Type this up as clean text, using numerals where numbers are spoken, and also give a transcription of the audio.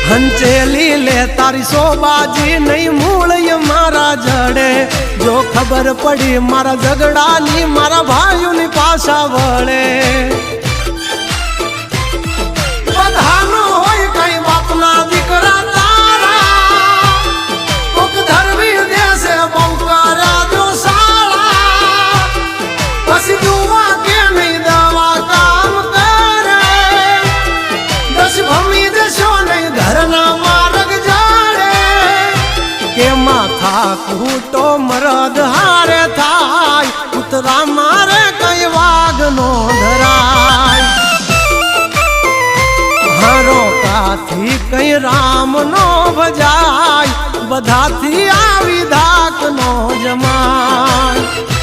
હંચેલી લે તારી સોબાજી નહીં મૂળ મારા જડે જો ખબર પડી મારા ઝઘડાની મારા ભાઈઓની પાછા વળે બધાનો હોય કઈ બાપના દીકરા તારા કોક ધરવી દેશે બહુ કર્યા જો સાળા પછી દુવા કે નહીં દવા કામ કરે દસ ભમી દેશો નહીં ઘરના માર્ગ જાડે કે માથા કૂટો મરદ હારે થાય ઉતરા મારે કઈ વાઘ નો ધરાય હારો કાથી કઈ રામ નો ભજાય બધાથી આવી ધાક નો જમાય